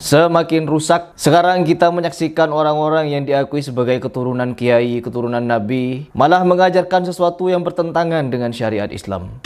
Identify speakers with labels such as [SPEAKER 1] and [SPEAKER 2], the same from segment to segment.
[SPEAKER 1] Semakin rusak. Sekarang kita menyaksikan orang-orang yang diakui sebagai keturunan kiai, keturunan nabi, malah mengajarkan sesuatu yang bertentangan dengan syariat Islam.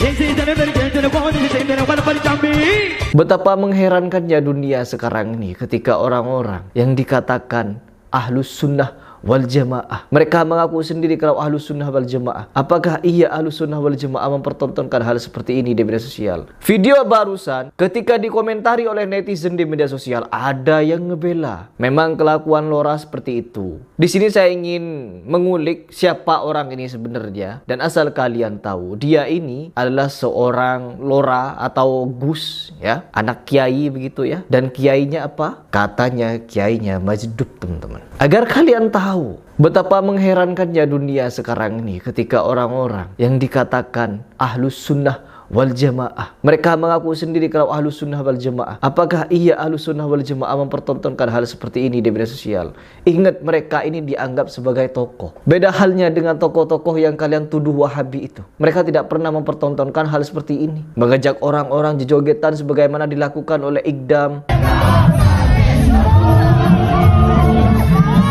[SPEAKER 1] Betapa mengherankannya dunia sekarang ini ketika orang-orang yang dikatakan Ahlus Sunnah wal Jamaah, mereka mengaku sendiri kalau Ahlus Sunnah wal Jamaah. Apakah iya Ahlus Sunnah wal Jamaah mempertontonkan hal seperti ini di media sosial? Video barusan ketika dikomentari oleh netizen di media sosial, ada yang ngebela. Memang kelakuan Lora seperti itu. Di sini saya ingin mengulik siapa orang ini sebenarnya, dan asal kalian tahu, dia ini adalah seorang Lora atau Gus, ya, anak kiai begitu ya. Dan kiainya apa? Katanya kiainya Majdub, teman-teman. Agar kalian tahu betapa mengherankannya dunia sekarang ini ketika orang-orang yang dikatakan Ahlus Sunnah wal Jamaah, mereka mengaku sendiri kalau Ahlus Sunnah wal Jamaah. Apakah iya Ahlus Sunnah wal Jamaah mempertontonkan hal seperti ini di media sosial? Ingat, mereka ini dianggap sebagai tokoh. Beda halnya dengan tokoh-tokoh yang kalian tuduh Wahabi itu. Mereka tidak pernah mempertontonkan hal seperti ini, mengajak orang-orang jogetan sebagaimana dilakukan oleh Igdam.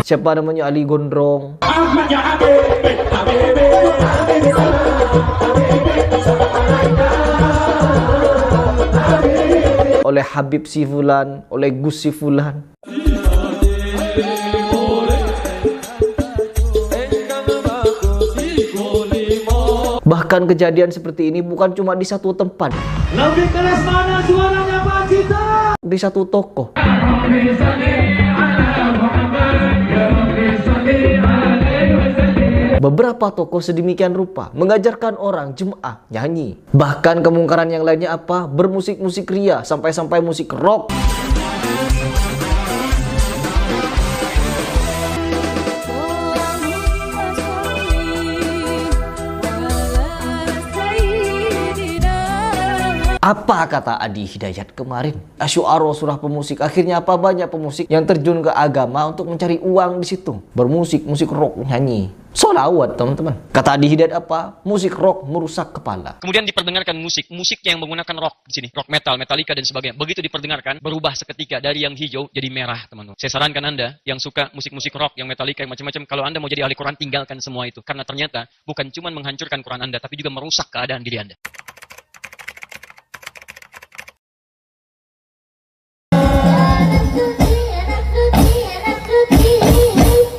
[SPEAKER 1] Siapa namanya, Ali Gondrong, oleh Habib Sifulan, oleh Gus Sifulan. Bahkan kejadian seperti ini bukan cuma di satu tempat.
[SPEAKER 2] Lebih keras mana suaranya Pak Cita?
[SPEAKER 1] Di satu tokoh. Beberapa tokoh sedemikian rupa mengajarkan orang jemaah nyanyi. Bahkan kemungkaran yang lainnya apa? Bermusik-musik ria, sampai-sampai musik rock. Apa kata Adi Hidayat kemarin? Asy'ara surah pemusik. Akhirnya apa? Banyak pemusik yang terjun ke agama untuk mencari uang di situ. Bermusik, musik rock, nyanyi. Sholawat, teman-teman. Kata Adi Hidayat apa? Musik rock merusak kepala.
[SPEAKER 3] Kemudian diperdengarkan musik yang menggunakan rock di sini, rock metal, Metallica dan sebagainya. Begitu diperdengarkan, berubah seketika dari yang hijau jadi merah, teman-teman. Saya sarankan Anda yang suka musik-musik rock, yang Metallica, yang macam-macam, kalau Anda mau jadi ahli Quran, tinggalkan semua itu. Karena ternyata bukan cuma menghancurkan Quran Anda, tapi juga merusak keadaan diri Anda.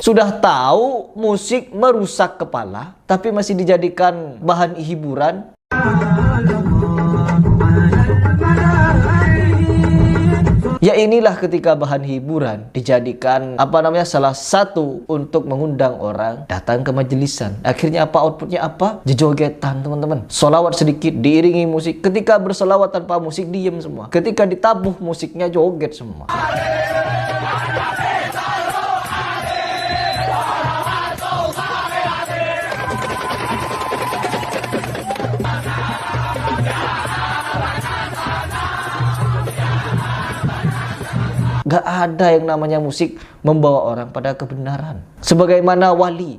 [SPEAKER 1] Sudah tahu musik merusak kepala, tapi masih dijadikan bahan hiburan. Ya inilah ketika bahan hiburan dijadikan salah satu untuk mengundang orang datang ke majelisan. Akhirnya apa? Outputnya apa? Jejogetan, teman-teman. Solawat sedikit diiringi musik. Ketika bersolawat tanpa musik, diem semua. Ketika ditabuh musiknya, joget semua. Gak ada yang namanya musik membawa orang pada kebenaran. Sebagaimana wali,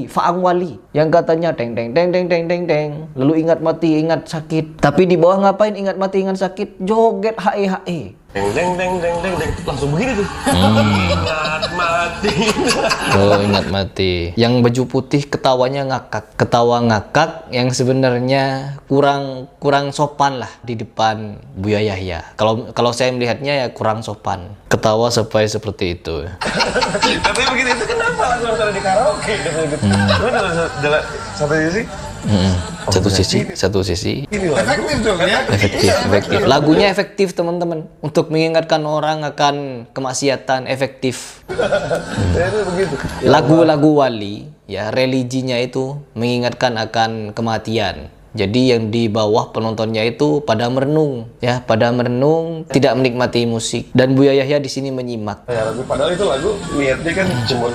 [SPEAKER 1] faang wali yang katanya deng deng deng deng deng deng deng, lalu ingat mati, ingat sakit. Tapi di bawah ngapain ingat mati, ingat sakit? Joget hae hae.
[SPEAKER 4] Deng deng deng deng deng deng, langsung begini tuh. Ingat mati.
[SPEAKER 1] Oh, ingat mati. Yang baju putih ketawanya ngakak. Ketawa ngakak yang sebenarnya kurang sopan lah di depan Buya Yahya. Kalau saya melihatnya ya kurang sopan. Ketawa sampai seperti itu.
[SPEAKER 4] Tapi begitu itu kenapa langsung harus di karaoke? Jalan satu sisi. Satu sisi. Efektif dong ya.
[SPEAKER 1] Efektif. Lagunya efektif, teman-teman. Untuk mengingatkan orang akan kemaksiatan, efektif.
[SPEAKER 4] Itu begitu.
[SPEAKER 1] Lagu-lagu wali, ya, religinya itu mengingatkan akan kematian. Jadi yang di bawah penontonnya itu pada merenung, ya, pada merenung, tidak menikmati musik. Dan Buya Yahya di sini menyimak.
[SPEAKER 4] Ya, padahal itu lagu niatnya kan cuma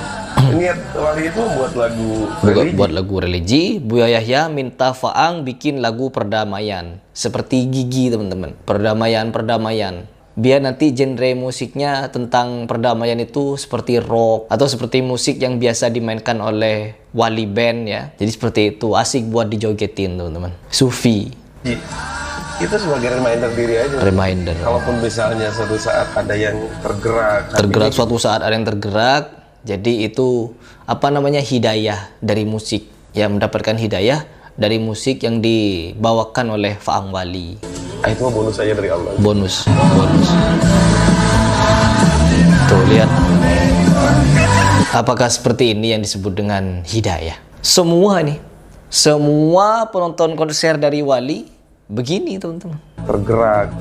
[SPEAKER 4] niat wali itu buat lagu religi.
[SPEAKER 1] Buat lagu religi. Buya Yahya minta Faang bikin lagu perdamaian, seperti Gigi, teman-teman. Perdamaian. Biar nanti genre musiknya tentang perdamaian itu seperti rock atau seperti musik yang biasa dimainkan oleh wali band, ya. Jadi seperti itu, asik buat dijogetin, teman-teman. Sufi.
[SPEAKER 4] Itu sebagai reminder diri aja.
[SPEAKER 1] Reminder.
[SPEAKER 4] Kalaupun misalnya suatu saat ada yang tergerak
[SPEAKER 1] Suatu saat ada yang tergerak, jadi itu apa namanya, hidayah dari musik, ya, mendapatkan hidayah dari musik yang dibawakan oleh Faang Wali.
[SPEAKER 4] Itu mah bonus aja dari Allah.
[SPEAKER 1] Bonus. Tuh, lihat. Apakah seperti ini yang disebut dengan hidayah? Semua penonton konser dari Wali begini, teman-teman. Tergerak.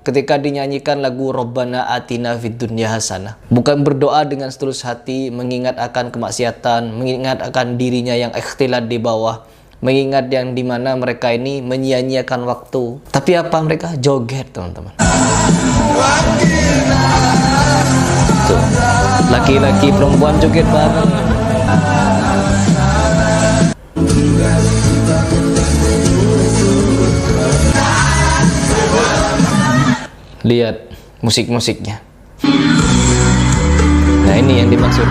[SPEAKER 1] Ketika dinyanyikan lagu Rabbana Atina Fid Dunya Hasanah, bukan berdoa dengan setulus hati, mengingat akan kemaksiatan, mengingat akan dirinya yang ikhtilat di bawah, mengingat yang dimana mereka ini menyia-nyiakan waktu. Tapi apa mereka? Joget, teman-teman. Tuh. Laki-laki perempuan joget bareng. Lihat musik-musiknya. Nah, ini yang dimaksud.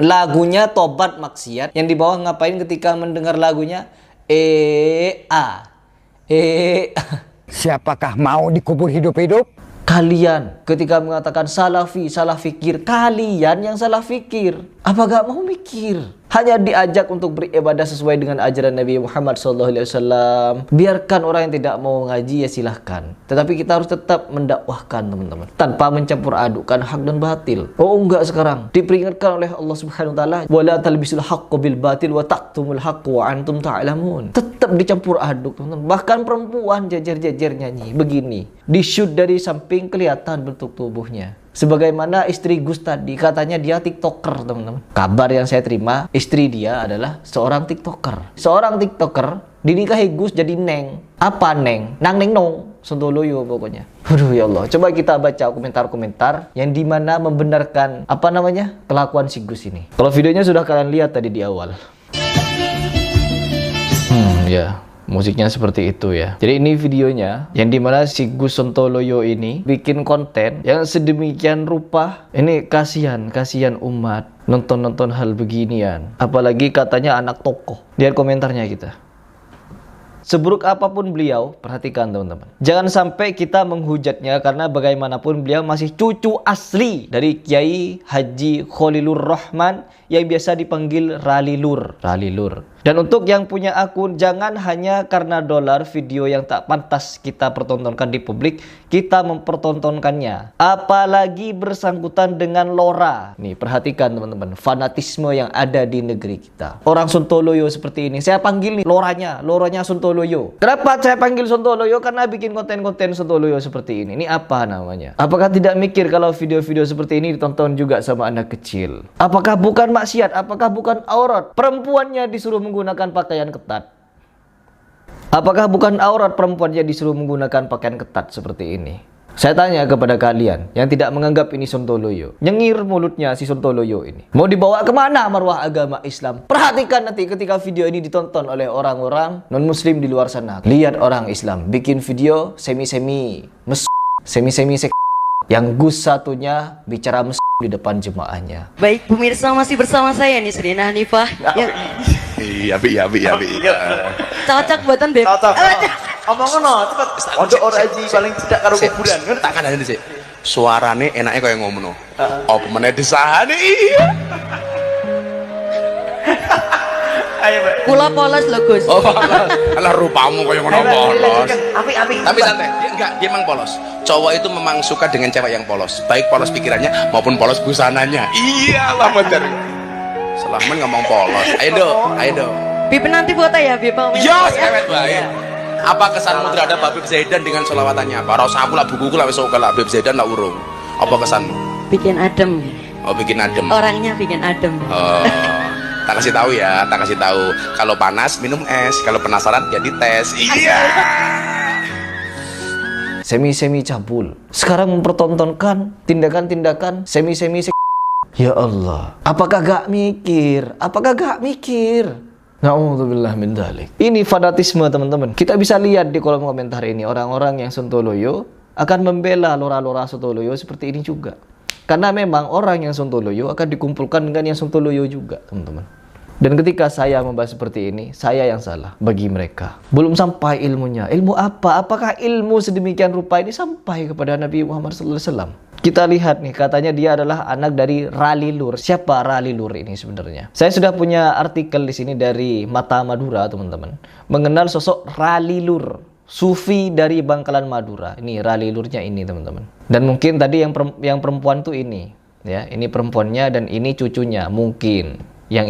[SPEAKER 1] Lagunya tobat maksiat. Yang di bawah ngapain ketika mendengar lagunya?
[SPEAKER 5] Siapakah mau dikubur hidup-hidup?
[SPEAKER 1] Kalian ketika mengatakan salah fikir, kalian yang salah fikir. Apa gak mau mikir? Hanya diajak untuk beribadah sesuai dengan ajaran Nabi Muhammad SAW. Biarkan orang yang tidak mau ngaji, ya silahkan. Tetapi kita harus tetap mendakwahkan, teman-teman, tanpa mencampur adukkan hak dan batil. Oh enggak, sekarang diperingatkan oleh Allah Subhanahu Wa Taala, wala talbisul haqqo bil batil wa taqtumul haqqo wa antum ta'lamun. Tetap dicampur aduk, teman-teman. Bahkan perempuan jejer-jejer nyanyi begini, di shoot dari samping kelihatan bentuk tubuhnya. Sebagaimana istri Gus tadi, katanya dia TikToker, teman-teman. Kabar yang saya terima, istri dia adalah seorang TikToker. Seorang TikToker dinikahi Gus jadi Neng. Apa Neng? Nang Neng Nong. Sontoloyo pokoknya. Aduh ya Allah. Coba kita baca komentar-komentar yang dimana membenarkan apa namanya, kelakuan si Gus ini. Kalau videonya sudah kalian lihat tadi di awal. Ya. Musiknya seperti itu ya. Jadi ini videonya yang dimana si Gus Sontoloyo ini bikin konten yang sedemikian rupa. Ini kasihan umat nonton hal beginian. Apalagi katanya anak tokoh. Lihat komentarnya kita. Seburuk apapun beliau, perhatikan teman-teman, jangan sampai kita menghujatnya, karena bagaimanapun beliau masih cucu asli dari Kiai Haji Khalilur Rahman yang biasa dipanggil Ralilur. Dan untuk yang punya akun, jangan hanya karena dolar video yang tak pantas kita pertontonkan di publik, kita mempertontonkannya. Apalagi bersangkutan dengan Lora. Nih, perhatikan teman-teman, fanatisme yang ada di negeri kita. Orang Sontoloyo seperti ini, saya panggil nih loranya Sontoloyo. Kenapa saya panggil Sontoloyo? Karena bikin konten-konten Sontoloyo seperti ini. Ini apa namanya? Apakah tidak mikir kalau video-video seperti ini ditonton juga sama anak kecil? Apakah bukan maksiat? Apakah bukan aurat? Perempuannya disuruh menggunakan pakaian ketat. Apakah bukan aurat perempuannya disuruh menggunakan pakaian ketat seperti ini? Saya tanya kepada kalian yang tidak menganggap ini Sontoloyo. Nyengir mulutnya si Sontoloyo ini. Mau dibawa kemana marwah agama Islam? Perhatikan nanti ketika video ini ditonton oleh orang-orang non-muslim di luar sana. Lihat orang Islam bikin video semi-semi yang Gus satunya bicara di depan jemaahnya.
[SPEAKER 6] Baik, pemirsa, masih bersama saya nih Srina Hanifah. Ya.
[SPEAKER 4] Iya.
[SPEAKER 6] Cocok buatan beb.
[SPEAKER 2] Omong ngono, cepet. Ojo ora aji paling tidak karo kuburan.
[SPEAKER 4] Tak kandani sih. Suarane enake kaya ngono. Apa meneh desahane iya.
[SPEAKER 2] Ayo, Mbak.
[SPEAKER 6] Kula polos lho, Gus.
[SPEAKER 4] Oh, alah rupamu kaya ngono polos.
[SPEAKER 2] Api.
[SPEAKER 4] Tapi santai, dia emang polos. Cowok itu memang suka dengan cewek yang polos, baik polos pikirannya maupun polos busananya. Iyalah bener. Selamat ngomong polos. Ayo dong.
[SPEAKER 6] Bib nanti foto ya, Bib.
[SPEAKER 4] Yo, sewet baik. Apa kesanmu terhadap Habib Zaidan dengan sholawatnya? Para aku lah bukuku lah wis oke lah, Habib Zaidan lah urung. Apa kesanmu?
[SPEAKER 6] Bikin adem.
[SPEAKER 4] Oh, bikin adem.
[SPEAKER 6] Orangnya bikin adem.
[SPEAKER 4] Oh. Tak kasih tahu ya, kalau panas minum es, kalau penasaran ya dites. Iya.
[SPEAKER 1] Semi-semi cabul. Sekarang mempertontonkan tindakan-tindakan semi-semi. Ya Allah, apakah gak mikir? Na'udzubillah min dzalik. Ini fanatisme, teman-teman. Kita bisa lihat di kolom komentar ini, orang-orang yang Sontoloyo akan membela lora-lora Sontoloyo seperti ini juga. Karena memang orang yang Sontoloyo akan dikumpulkan dengan yang Sontoloyo juga, teman-teman. Dan ketika saya membahas seperti ini, saya yang salah bagi mereka. Belum sampai ilmunya. Ilmu apa? Apakah ilmu sedemikian rupa ini sampai kepada Nabi Muhammad SAW? Kita lihat nih, katanya dia adalah anak dari Ralilur. Siapa Ralilur ini sebenarnya? Saya sudah punya artikel di sini dari Mata Madura, teman-teman, mengenal sosok Ralilur, sufi dari Bangkalan Madura. Ini Ralilurnya ini, teman-teman. Dan mungkin tadi yang perempuan tuh ini, ya, ini perempuannya dan ini cucunya, mungkin. Yang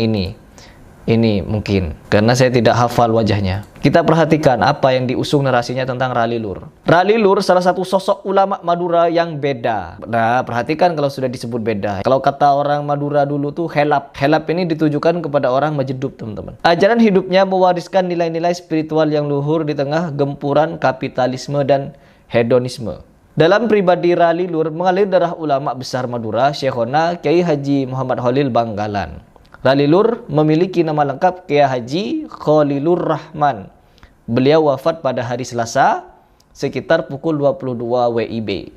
[SPEAKER 1] ini mungkin, karena saya tidak hafal wajahnya. Kita perhatikan apa yang diusung narasinya tentang Ralilur. Ralilur salah satu sosok ulama Madura yang beda. Nah, perhatikan kalau sudah disebut beda. Kalau kata orang Madura dulu tuh helap. Helap ini ditujukan kepada orang Majedup, teman-teman. Ajaran hidupnya mewariskan nilai-nilai spiritual yang luhur di tengah gempuran kapitalisme dan hedonisme. Dalam pribadi Ralilur mengalir darah ulama besar Madura, Syekhona Kiai Haji Muhammad Khalil Bangkalan. Ralilur memiliki nama lengkap Kiai Haji Khalilur Rahman. Beliau wafat pada hari Selasa sekitar pukul 22 WIB.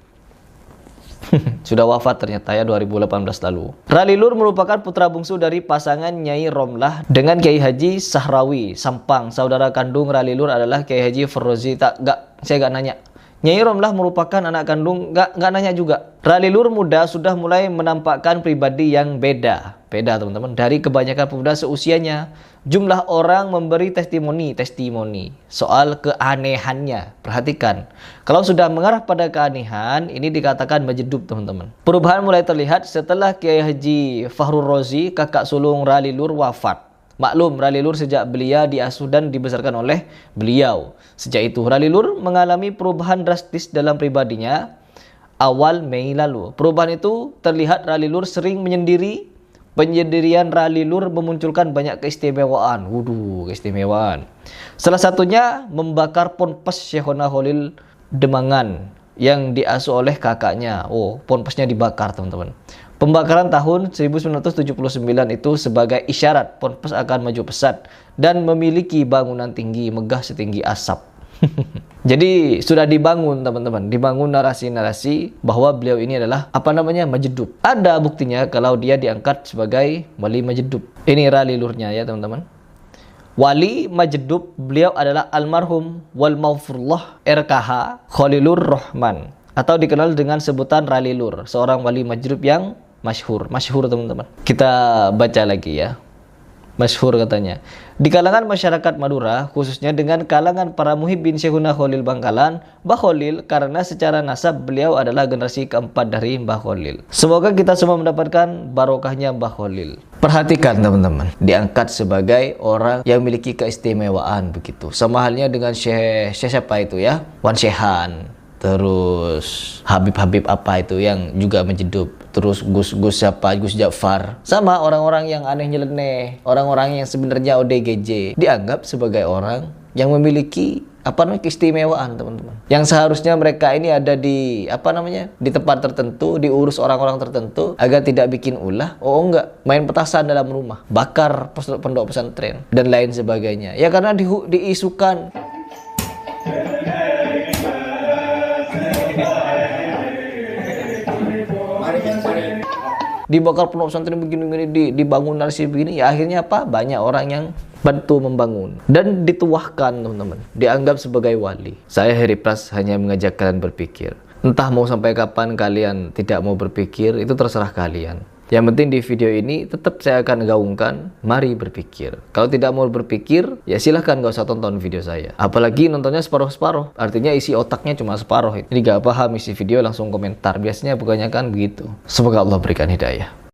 [SPEAKER 1] Sudah wafat ternyata ya, 2018 lalu. Ralilur merupakan putra bungsu dari pasangan Nyai Romlah dengan Kiai Haji Sahrawi Sampang. Saudara kandung Ralilur adalah Kiai Haji Ferozi. Saya gak nanya. Nyai Romlah merupakan anak kandung, nggak nanya juga. Ralilur muda sudah mulai menampakkan pribadi yang beda, teman-teman, dari kebanyakan pemuda seusianya. Jumlah orang memberi testimoni soal keanehannya. Perhatikan, kalau sudah mengarah pada keanehan, ini dikatakan Majedup, teman-teman. Perubahan mulai terlihat setelah Kiai Haji Fahrul Rozi, kakak sulung Ralilur, wafat. Maklum, Ralilur sejak belia diasuh dan dibesarkan oleh beliau. Sejak itu, Ralilur mengalami perubahan drastis dalam pribadinya awal Mei lalu. Perubahan itu terlihat Ralilur sering menyendiri. Penyendirian Ralilur memunculkan banyak keistimewaan. Keistimewaan. Salah satunya membakar ponpes Syekhona Khalil Demangan yang diasuh oleh kakaknya. Ponpesnya dibakar, teman-teman. Pembakaran tahun 1979 itu sebagai isyarat ponpes akan maju pesat dan memiliki bangunan tinggi megah setinggi asap. Jadi sudah dibangun, teman-teman, dibangun narasi-narasi bahwa beliau ini adalah Majedup. Ada buktinya kalau dia diangkat sebagai wali Majedup. Ini Ralilurnya ya, teman-teman. Wali Majedup beliau adalah almarhum wal maghfurullah RKH Khalilur Rahman, atau dikenal dengan sebutan Ralilur, seorang wali Majedup yang masyhur, teman-teman. Kita baca lagi ya. Masyhur katanya. Di kalangan masyarakat Madura, khususnya dengan kalangan para muhibbin Syekhuna Khalil Bangkalan, Mbah Khalil, karena secara nasab beliau adalah generasi keempat dari Mbah Khalil. Semoga kita semua mendapatkan barokahnya Mbah Khalil. Perhatikan, teman-teman, diangkat sebagai orang yang memiliki keistimewaan begitu. Sama halnya dengan Syekh siapa itu ya? Wan Syekhan. Terus Habib apa itu yang juga Majedup. Terus Gus Jafar. Sama orang-orang yang aneh nyeleneh, orang-orang yang sebenarnya ODGJ, dianggap sebagai orang yang memiliki keistimewaan, teman-teman. Yang seharusnya mereka ini ada di di tempat tertentu, diurus orang-orang tertentu agar tidak bikin ulah. Enggak, main petasan dalam rumah, bakar pondok pesantren dan lain sebagainya. Ya karena diisukan dibakar pondok pesantren begini, dibangun narasi begini, ya akhirnya banyak orang yang bantu membangun dan dituahkan, teman-teman, dianggap sebagai wali. Saya Heri Pras hanya mengajak kalian berpikir. Entah mau sampai kapan kalian tidak mau berpikir, itu terserah kalian. Yang penting di video ini tetap saya akan gaungkan, mari berpikir. Kalau tidak mau berpikir, ya silahkan gak usah tonton video saya. Apalagi nontonnya separuh-separuh, artinya isi otaknya cuma separuh. Ini gak paham isi video langsung komentar, biasanya bukannya kan begitu. Semoga Allah berikan hidayah.